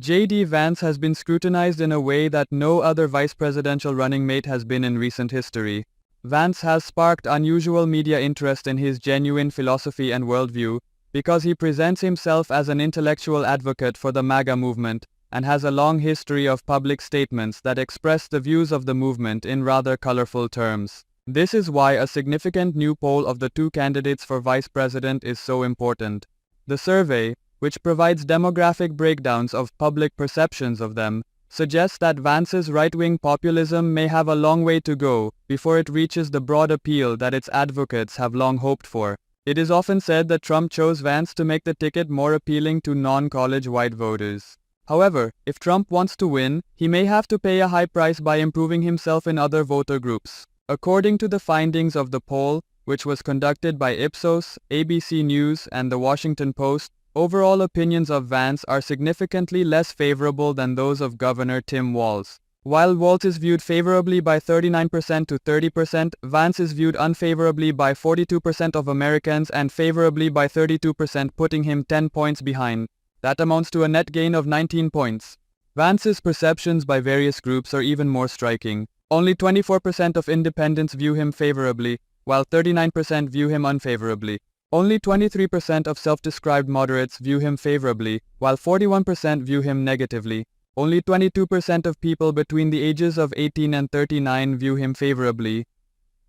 J.D. Vance has been scrutinized in a way that no other vice presidential running mate has been in recent history. Vance has sparked unusual media interest in his genuine philosophy and worldview, because he presents himself as an intellectual advocate for the MAGA movement, and has a long history of public statements that express the views of the movement in rather colorful terms. This is why a significant new poll of the two candidates for vice president is so important. The survey, which provides demographic breakdowns of public perceptions of them, suggests that Vance's right-wing populism may have a long way to go before it reaches the broad appeal that its advocates have long hoped for. It is often said that Trump chose Vance to make the ticket more appealing to non-college white voters. However, if Trump wants to win, he may have to pay a high price by improving himself in other voter groups. According to the findings of the poll, which was conducted by Ipsos, ABC News, and The Washington Post, overall opinions of Vance are significantly less favorable than those of Governor Tim Walz. While Walz is viewed favorably by 39% to 30%, Vance is viewed unfavorably by 42% of Americans and favorably by 32%, putting him 10 points behind. That amounts to a net gain of 19 points. Vance's perceptions by various groups are even more striking. Only 24% of independents view him favorably, while 39% view him unfavorably. Only 23% of self-described moderates view him favorably, while 41% view him negatively. Only 22% of people between the ages of 18 and 39 view him favorably,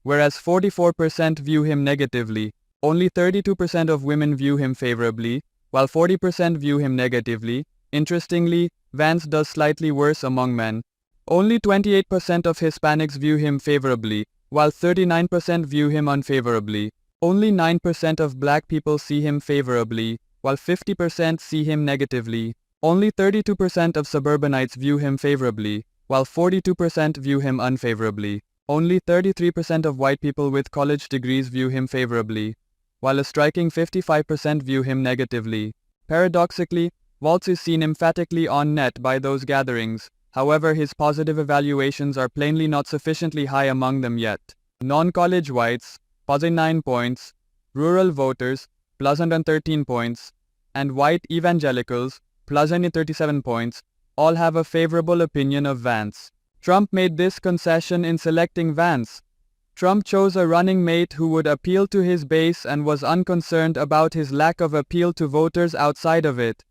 whereas 44% view him negatively. Only 32% of women view him favorably, while 40% view him negatively. Interestingly, Vance does slightly worse among men. Only 28% of Hispanics view him favorably, while 39% view him unfavorably. Only 9% of black people see him favorably, while 50% see him negatively. Only 32% of suburbanites view him favorably, while 42% view him unfavorably. Only 33% of white people with college degrees view him favorably, while a striking 55% view him negatively. Paradoxically, Walz is seen emphatically on net by those gatherings. However, his positive evaluations are plainly not sufficiently high among them yet. Non-college whites, +9 points, rural voters, +113 points, and white evangelicals, +37 points, all have a favorable opinion of Vance. Trump made this concession in selecting Vance. Trump chose a running mate who would appeal to his base and was unconcerned about his lack of appeal to voters outside of it,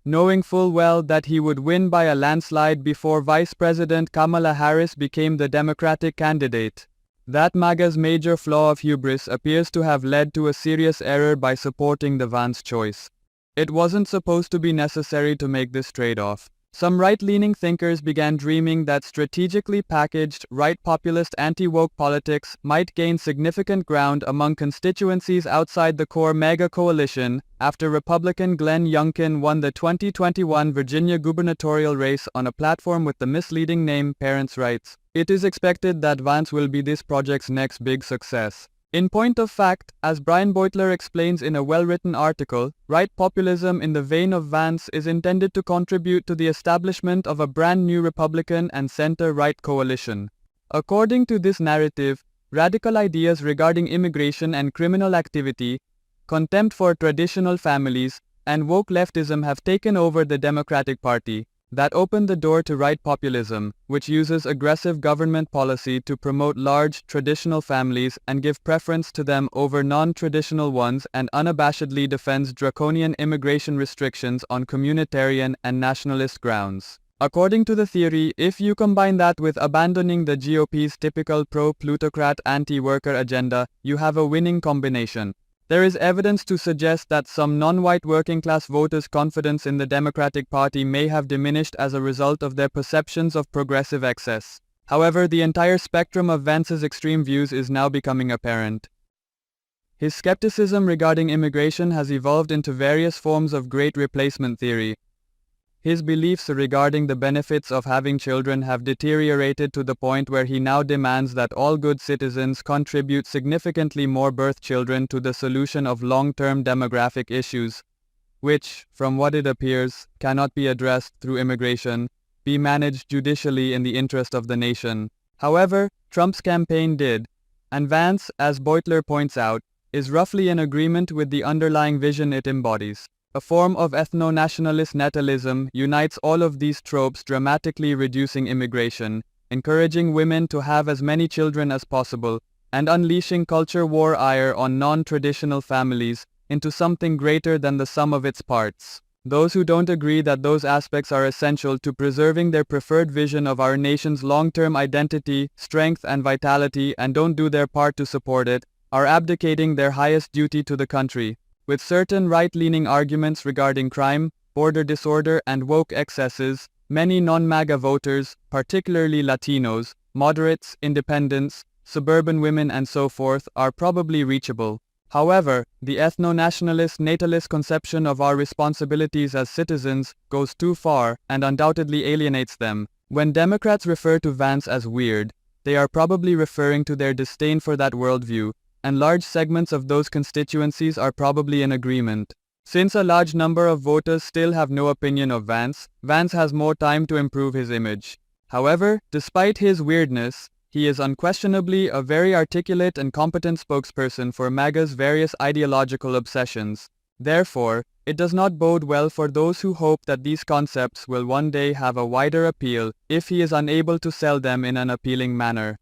knowing full well that he would win by a landslide before Vice President Kamala Harris became the Democratic candidate. That MAGA's major flaw of hubris appears to have led to a serious error by supporting the Vance choice. It wasn't supposed to be necessary to make this trade-off. Some right-leaning thinkers began dreaming that strategically packaged, right-populist anti-woke politics might gain significant ground among constituencies outside the core MAGA coalition after Republican Glenn Youngkin won the 2021 Virginia gubernatorial race on a platform with the misleading name Parents' Rights. It is expected that Vance will be this project's next big success. In point of fact, as Brian Beutler explains in a well-written article, right populism in the vein of Vance is intended to contribute to the establishment of a brand new Republican and center-right coalition. According to this narrative, radical ideas regarding immigration and criminal activity, contempt for traditional families, and woke leftism have taken over the Democratic Party. That opened the door to right populism, which uses aggressive government policy to promote large, traditional families and give preference to them over non-traditional ones, and unabashedly defends draconian immigration restrictions on communitarian and nationalist grounds. According to the theory, if you combine that with abandoning the GOP's typical pro-plutocrat anti-worker agenda, you have a winning combination. There is evidence to suggest that some non-white working-class voters' confidence in the Democratic Party may have diminished as a result of their perceptions of progressive excess. However, the entire spectrum of Vance's extreme views is now becoming apparent. His skepticism regarding immigration has evolved into various forms of great replacement theory. His beliefs regarding the benefits of having children have deteriorated to the point where he now demands that all good citizens contribute significantly more birth children to the solution of long-term demographic issues, which, from what it appears, cannot be addressed through immigration, be managed judicially in the interest of the nation. However, Trump's campaign did, and Vance, as Beutler points out, is roughly in agreement with the underlying vision it embodies. A form of ethno-nationalist natalism unites all of these tropes, dramatically reducing immigration, encouraging women to have as many children as possible, and unleashing culture war ire on non-traditional families into something greater than the sum of its parts. Those who don't agree that those aspects are essential to preserving their preferred vision of our nation's long-term identity, strength, and vitality and don't do their part to support it, are abdicating their highest duty to the country. With certain right-leaning arguments regarding crime, border disorder, and woke excesses, many non-MAGA voters, particularly Latinos, moderates, independents, suburban women and so forth, are probably reachable. However, the ethno-nationalist natalist conception of our responsibilities as citizens goes too far and undoubtedly alienates them. When Democrats refer to Vance as weird, they are probably referring to their disdain for that worldview, and large segments of those constituencies are probably in agreement. Since a large number of voters still have no opinion of Vance, Vance has more time to improve his image. However, despite his weirdness, he is unquestionably a very articulate and competent spokesperson for MAGA's various ideological obsessions. Therefore, it does not bode well for those who hope that these concepts will one day have a wider appeal if he is unable to sell them in an appealing manner.